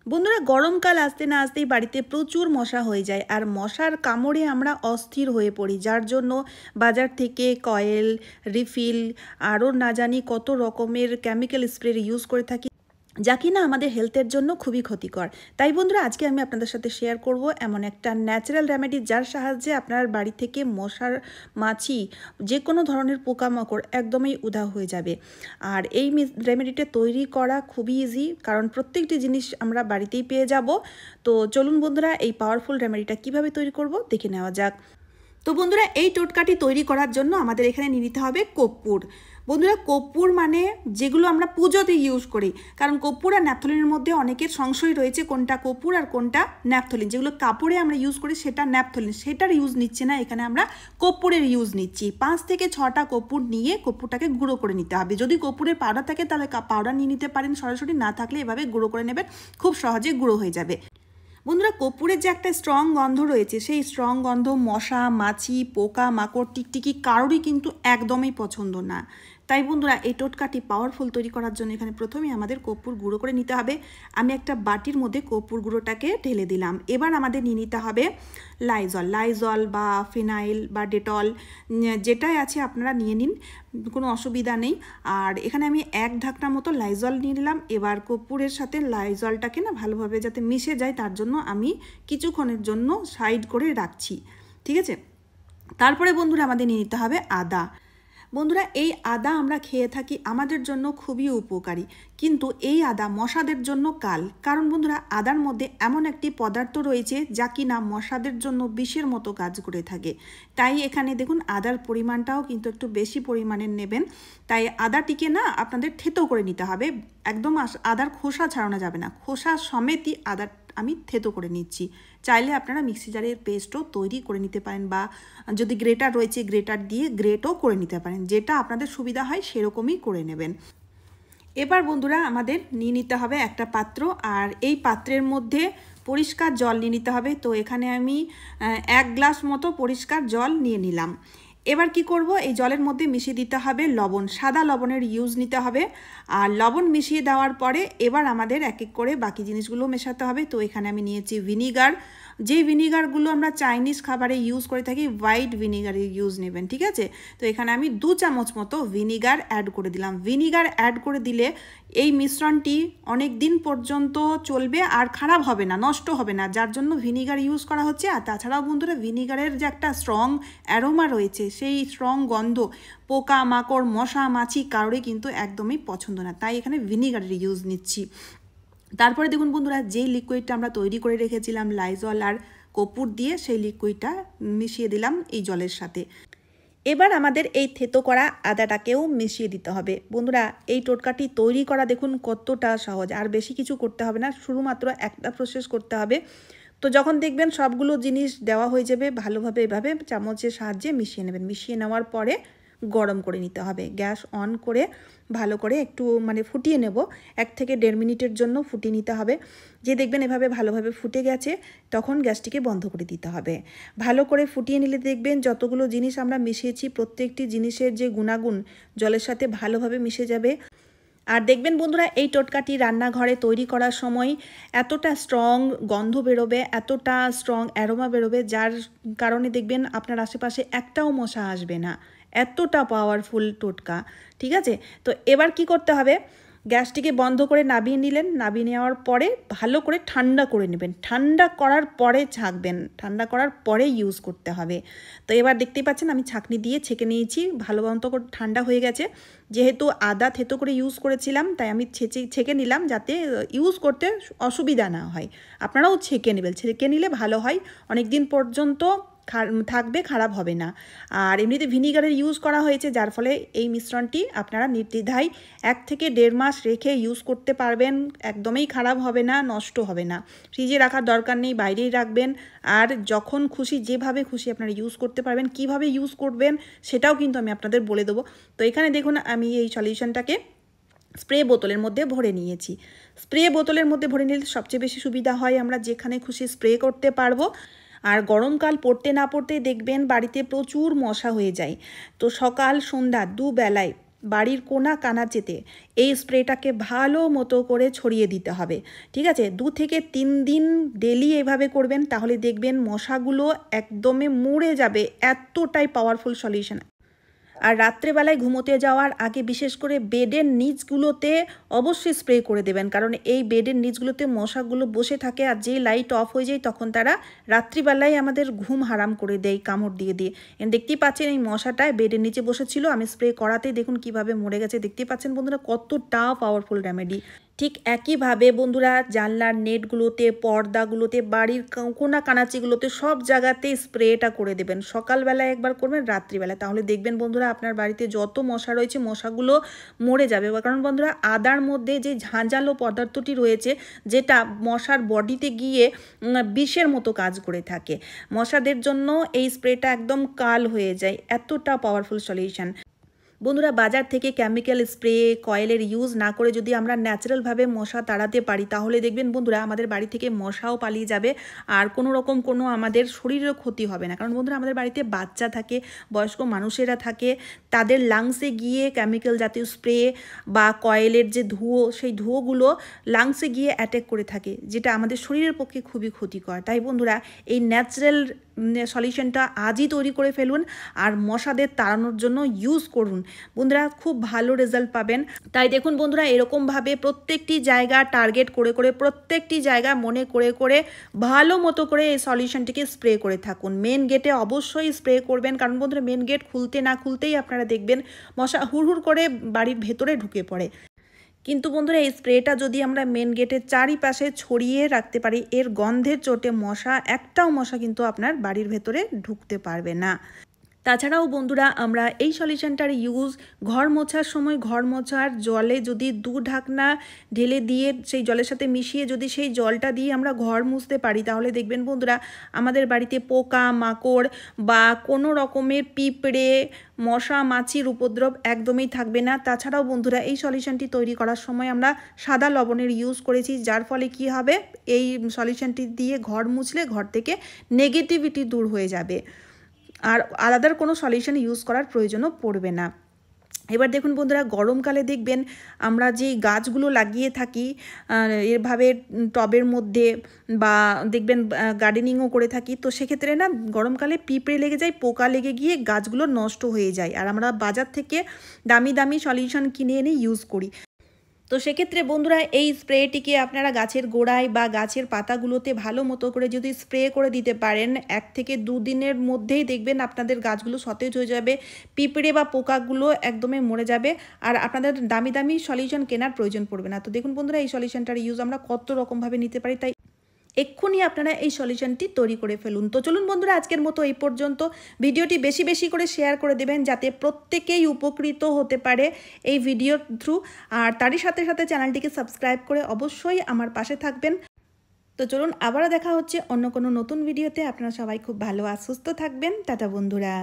বন্ধুরা, গরমকাল আসতে না আসতেই বাড়িতে প্রচুর মশা হয়ে যায়, আর মশার কামড়ে আমরা অস্থির হয়ে পড়ি, যার জন্য বাজার থেকে কয়েল, রিফিল, আরও না জানি কত রকমের কেমিক্যাল স্প্রে ইউজ করে থাকি, যা কিনা আমাদের হেলথের জন্য খুবই ক্ষতিকর। তাই বন্ধুরা, আজকে আমি আপনাদের সাথে শেয়ার করব এমন একটা ন্যাচারাল রেমেডি, যার সাহায্যে আপনার বাড়ি থেকে মশার, মাছি, যে কোনো ধরনের পোকামাকড় একদমই উধাও হয়ে যাবে। আর এই রেমেডিটা তৈরি করা খুবই ইজি, কারণ প্রত্যেকটি জিনিস আমরা বাড়িতেই পেয়ে যাব। তো চলুন বন্ধুরা, এই পাওয়ারফুল রেমেডিটা কিভাবে তৈরি করব দেখে নেওয়া যাক। তো বন্ধুরা, এই টোটকাটি তৈরি করার জন্য আমাদের এখানে নিয়ে নিতে হবে কর্পূর। বন্ধুরা, কর্পূর মানে যেগুলো আমরা পুজোতে ইউজ করি, কারণ কর্পূর আর ন্যাপথলিনের মধ্যে অনেকের সংশয় রয়েছে কোনটা কর্পূর আর কোনটা ন্যাপথলিন। যেগুলো কাপড়ে আমরা ইউজ করি সেটা ন্যাপথলিন, সেটার ইউজ নিচ্ছে না, এখানে আমরা কর্পূরের ইউজ নিচ্ছি। 5 থেকে 6টা কর্পূর নিয়ে কর্পূরটাকে গুঁড়ো করে নিতে হবে। যদি কর্পূরের পাউডার থাকে তাহলে পাউডার নিয়ে নিতে পারেন সরাসরি, না থাকলে এভাবে গুঁড়ো করে নেবেন, খুব সহজে গুঁড়ো হয়ে যাবে। বন্ধুরা, কর্পূরের যে একটা স্ট্রং গন্ধ রয়েছে, সেই স্ট্রং গন্ধ মশা, মাছি, পোকা মাকড়, টিকটিকি কারোরই কিন্তু একদমই পছন্দ না। তাই বন্ধুরা, এই টোটকাটি পাওয়ারফুল তৈরি করার জন্য এখানে প্রথমেই আমাদের কর্পূর গুঁড়ো করে নিতে হবে। আমি একটা বাটির মধ্যে কর্পূর গুঁড়োটাকে ঢেলে দিলাম। এবার আমাদের নিয়ে নিতে হবে লাইজল বা ফিনাইল বা ডেটল, যেটাই আছে আপনারা নিয়ে নিন, কোনো অসুবিধা নেই। আর এখানে আমি 1 ঢাকনা মতো লাইজল নিয়ে নিলাম। এবার কর্পূরের সাথে লাইজলটাকে না ভালোভাবে যাতে মিশে যায়, তার জন্য আমি কিছুক্ষণের জন্য সাইড করে রাখছি, ঠিক আছে। তারপরে বন্ধুরা, আমাদের নিয়ে নিতে হবে আদা। বন্ধুরা, এই আদা আমরা খেয়ে থাকি, আমাদের জন্য খুবই উপকারী, কিন্তু এই আদা মশাদের জন্য কারণ বন্ধুরা, আদার মধ্যে এমন একটি পদার্থ রয়েছে যা কিনা মশাদের জন্য বিষের মতো কাজ করে থাকে। তাই এখানে দেখুন, আদার পরিমাণটাও কিন্তু একটু বেশি পরিমাণের নেবেন। তাই আদাটিকে না আপনাদের থেতো করে নিতে হবে, একদম আদার খোসা ছাড়ানো যাবে না, খোসা সমেতই আদার আমি থেতো করে নিচ্ছি। চাইলে আপনারা মিক্সি জারের পেস্টও তৈরি করে নিতে পারেন, বা যদি গ্রেটার রয়েছে গ্রেটার দিয়ে গ্রেটও করে নিতে পারেন, যেটা আপনাদের সুবিধা হয় সেরকমই করে নেবেন। এবার বন্ধুরা, আমাদের নিয়ে নিতে হবে একটা পাত্র, আর এই পাত্রের মধ্যে পরিষ্কার জল নিয়ে নিতে হবে। তো এখানে আমি 1 গ্লাস মতো পরিষ্কার জল নিয়ে নিলাম। এবার কি করব, এই জলের মধ্যে মিশিয়ে দিতে হবে লবণ, সাদা লবণের ইউজ নিতে হবে। আর লবণ মিশিয়ে দেওয়ার পরে এবার আমাদের এক এক করে বাকি জিনিসগুলো মেশাতে হবে। তো এখানে আমি নিয়েছি ভিনিগার, যে ভিনিগারগুলো আমরা চাইনিজ খাবারে ইউজ করে থাকি, হোয়াইট ভিনিগারের ইউজ নেবেন, ঠিক আছে। তো এখানে আমি 2 চামচ মতো ভিনিগার অ্যাড করে দিলাম। ভিনিগার অ্যাড করে দিলে এই মিশ্রণটি অনেক দিন পর্যন্ত চলবে আর খারাপ হবে না, নষ্ট হবে না, যার জন্য ভিনিগার ইউজ করা হচ্ছে। আর তাছাড়াও বন্ধুরা, ভিনিগারের যে একটা স্ট্রং অ্যারোমা রয়েছে, সেই স্ট্রং গন্ধ পোকা মাকড়, মশা, মাছি কারোরই কিন্তু একদমই পছন্দ না, তাই এখানে ভিনিগারের ইউজ নিচ্ছি। তারপরে দেখুন বন্ধুরা, যেই লিকুইডটা আমরা তৈরি করে রেখেছিলাম লাইজল আর কর্পূর দিয়ে, সেই লিকুইডটা মিশিয়ে দিলাম এই জলের সাথে। এবার আমাদের এই থেতো করা আদাটাকেও মিশিয়ে দিতে হবে। বন্ধুরা, এই টোটকাটি তৈরি করা দেখুন কতটা সহজ, আর বেশি কিছু করতে হবে না, শুধুমাত্র একটা প্রসেস করতে হবে। তো যখন দেখবেন সবগুলো জিনিস দেওয়া হয়ে যাবে, ভালোভাবে এভাবে চামচের সাহায্যে মিশিয়ে নেবেন। মিশিয়ে নেওয়ার পরে গরম করে নিতে হবে, গ্যাস অন করে ভালো করে একটু ফুটিয়ে নেব, 1 থেকে 1.5 মিনিটের জন্য ফুটিয়ে নিতে হবে। যে দেখবেন এভাবে ভালোভাবে ফুটে গেছে, তখন গ্যাসটিকে বন্ধ করে দিতে হবে। ভালো করে ফুটিয়ে নিলে দেখবেন যতগুলো জিনিস আমরা মিশিয়েছি, প্রত্যেকটি জিনিসের যে গুণাগুণ জলের সাথে ভালোভাবে মিশে যাবে। আর দেখবেন বন্ধুরা, এই টোটকাটি রান্নাঘরে তৈরি করার সময় এতটা স্ট্রং গন্ধ বেরোবে, এতটা স্ট্রং অ্যারোমা বেরোবে, যার কারণে দেখবেন আপনার আশেপাশে একটাও মশা আসবে না, এতটা পাওয়ারফুল টোটকা, ঠিক আছে। তো এবার কি করতে হবে, গ্যাসটিকে বন্ধ করে নামিয়ে নিলেন। নামিয়ে নেওয়ার পরে ভালো করে ঠান্ডা করে নেবেন, ঠান্ডা করার পরে ছাঁকবেন, ঠান্ডা করার পরে ইউজ করতে হবে। তো এবার দেখতেই পাচ্ছেন আমি ছাঁকনি দিয়ে ছেঁকে নিয়েছি, ভালো মতো করে ঠান্ডা হয়ে গেছে। যেহেতু আদা থেতো করে ইউজ করেছিলাম, তাই আমি ছেঁকে নিলাম, যাতে ইউজ করতে অসুবিধা না হয়। আপনারাও ছেঁকে নেবেন, ছেঁকে নিলে ভালো হয়, অনেক দিন পর্যন্ত থাকবে, খারাপ হবে না। আর এমনিতে ভিনিগারের ইউজ করা হয়েছে, যার ফলে এই মিশ্রণটি আপনারা নির্দ্বিধায় 1 থেকে 1.5 মাস রেখে ইউজ করতে পারবেন, একদমই খারাপ হবে না, নষ্ট হবে না। ফ্রিজে রাখার দরকার নেই, বাইরেই রাখবেন। আর যখন খুশি, যেভাবে খুশি আপনারা ইউজ করতে পারবেন। কিভাবে ইউজ করবেন সেটাও কিন্তু আমি আপনাদের বলে দেবো। তো এখানে দেখুন, আমি এই সলিউশনটাকে স্প্রে বোতলের মধ্যে ভরে নিয়েছি। স্প্রে বোতলের মধ্যে ভরে নিলে সবচেয়ে বেশি সুবিধা হয়, আমরা যেখানে খুশি স্প্রে করতে পারবো। আর গরমকাল পড়তে না পড়তেই দেখবেন বাড়িতে প্রচুর মশা হয়ে যায়। তো সকাল সন্ধ্যা দুবেলায় বাড়ির কোনা কানাচেতে এই স্প্রেটাকে ভালো মতো করে ছড়িয়ে দিতে হবে। ঠিক আছে, 2 থেকে 3 দিন ডেলি এভাবে করবেন, তাহলে দেখবেন মশাগুলো একদমই মরে যাবে। এতটাই পাওয়ারফুল সলিউশন। আর রাত্রেবেলায় ঘুমোতে যাওয়ার আগে বিশেষ করে বেডের নিচগুলোতে অবশ্যই স্প্রে করে দেবেন, কারণ এই বেডের নিচগুলোতে মশাগুলো বসে থাকে, আর যেই লাইট অফ হয়ে যায় তখন তারা রাত্রিবেলায় আমাদের ঘুম হারাম করে দেয় কামড় দিয়ে দিয়ে। দেখতেই পাচ্ছেন এই মশাটায় বেডের নিচে বসেছিল, আমি স্প্রে করাতেই দেখুন কিভাবে মরে গেছে। দেখতেই পাচ্ছেন বন্ধুরা কতটা পাওয়ারফুল রেমেডি। ঠিক একইভাবে বন্ধুরা জানলার নেটগুলোতে, পর্দাগুলোতে, বাড়ির কোনা কানাচিগুলোতে সব জায়গাতে স্প্রেটা করে দেবেন। সকালবেলায় একবার করবেন, রাত্রিবেলায়, তাহলে দেখবেন বন্ধুরা আপনার বাড়িতে যত মশা রয়েছে মশাগুলো মরে যাবে। কারণ বন্ধুরা আদার মধ্যে যে ঝাঁঝালো পদার্থটি রয়েছে, যেটা মশার বডিতে গিয়ে বিষের মতো কাজ করে থাকে, মশাদের জন্য এই স্প্রেটা একদম কাল হয়ে যায়। এতটা পাওয়ারফুল সলিউশন। বন্ধুরা বাজার থেকে কেমিক্যাল স্প্রে কয়েলের ইউজ না করে যদি আমরা ন্যাচারালভাবে মশা তাড়াতে পারি, তাহলে দেখবেন বন্ধুরা আমাদের বাড়ি থেকে মশাও পালিয়ে যাবে, আর কোনো রকম কোনো আমাদের শরীরেরও ক্ষতি হবে না। কারণ বন্ধুরা আমাদের বাড়িতে বাচ্চা থাকে, বয়স্ক মানুষেরা থাকে, তাদের লাংসে গিয়ে কেমিক্যাল জাতীয় স্প্রে বা কয়েলের যে ধুয়ো, সেই ধুয়োগুলো লাংসে গিয়ে অ্যাটাক করে থাকে, যেটা আমাদের শরীরের পক্ষে খুবই ক্ষতিকর। তাই বন্ধুরা এই ন্যাচারাল সলিউশনটা আজই তৈরি করে ফেলুন আর মশাদের তাড়ানোর জন্য ইউজ করুন। বন্ধুরা খুব ভালো রেজাল্ট পাবেন। তাই দেখুন বন্ধুরা এরকমভাবে প্রত্যেকটি জায়গা টার্গেট করে করে, প্রত্যেকটি জায়গা মনে করে করে ভালো মতো করে এই সলিউশনটিকে স্প্রে করে থাকুন। মেন গেটে অবশ্যই স্প্রে করবেন, কারণ বন্ধুরা মেন গেট খুলতে না খুলতেই আপনারা দেখবেন মশা হুড় করে বাড়ির ভেতরে ঢুকে পড়ে। কিন্তু বন্ধুরা এই স্প্রেটা যদি আমরা মেন গেটের চারিপাশে ছড়িয়ে রাখতে পারি, এর গন্ধের চোটে একটাও মশা কিন্তু আপনার বাড়ির ভেতরে ঢুকতে পারবে না। তাছাড়াও বন্ধুরা আমরা এই সলিউশনটার ইউজ ঘর মোছার সময়, ঘর মোছার জলে যদি 2 ঢাকনা ঢেলে দিয়ে সেই জলের সাথে মিশিয়ে যদি সেই জলটা দিয়ে আমরা ঘর মুছতে পারি, তাহলে দেখবেন বন্ধুরা আমাদের বাড়িতে পোকা মাকড় বা কোনো রকমের পিঁপড়ে, মশা মাছির উপদ্রব একদমই থাকবে না। তাছাড়াও বন্ধুরা এই সলিউশনটি তৈরি করার সময় আমরা সাদা লবণের ইউজ করেছি, যার ফলে কি হবে, এই সলিউশনটি দিয়ে ঘর মুছলে ঘর থেকে নেগেটিভিটি দূর হয়ে যাবে, আর আলাদার কোনো সলিউশন ইউজ করার প্রয়োজনও পড়বে না। এবার দেখুন বন্ধুরা গরমকালে দেখবেন আমরা যে গাছগুলো লাগিয়ে থাকি এভাবে টবের মধ্যে, বা দেখবেন গার্ডেনিংও করে থাকি, তো সেক্ষেত্রে না গরমকালে পিঁপড়ে লেগে যায়, পোকা লেগে গিয়ে গাছগুলো নষ্ট হয়ে যায়, আর আমরা বাজার থেকে দামি দামি সলিউশন কিনে এনে ইউজ করি। তো সেক্ষেত্রে বন্ধুরা এই স্প্রেটিকে আপনারা গাছের গোড়ায় বা গাছের পাতাগুলোতে ভালো মতো করে যদি স্প্রে করে দিতে পারেন, 1 থেকে 2 দিনের মধ্যেই দেখবেন আপনাদের গাছগুলো সতেজ হয়ে যাবে, পিঁপড়ে বা পোকাগুলো একদমই মরে যাবে, আর আপনাদের দামি দামি সলিউশন কেনার প্রয়োজন পড়বে না। তো দেখুন বন্ধুরা এই সলিউশনটার ইউজ আমরা কত রকমভাবে নিতে পারি, তাই এক্ষুনি আপনারা এই সলিউশনটি তৈরি করে ফেলুন। তো চলুন বন্ধুরা আজকের মতো এই পর্যন্ত। ভিডিওটি বেশি বেশি করে শেয়ার করে দেবেন যাতে প্রত্যেকেই উপকৃত হতে পারে এই ভিডিওর থ্রু, আর তারই সাথে সাথে চ্যানেলটিকে সাবস্ক্রাইব করে অবশ্যই আমার পাশে থাকবেন। তো চলুন আবারও দেখা হচ্ছে অন্য কোনো নতুন ভিডিওতে। আপনারা সবাই খুব ভালো আর সুস্থ থাকবেন। টাটা বন্ধুরা।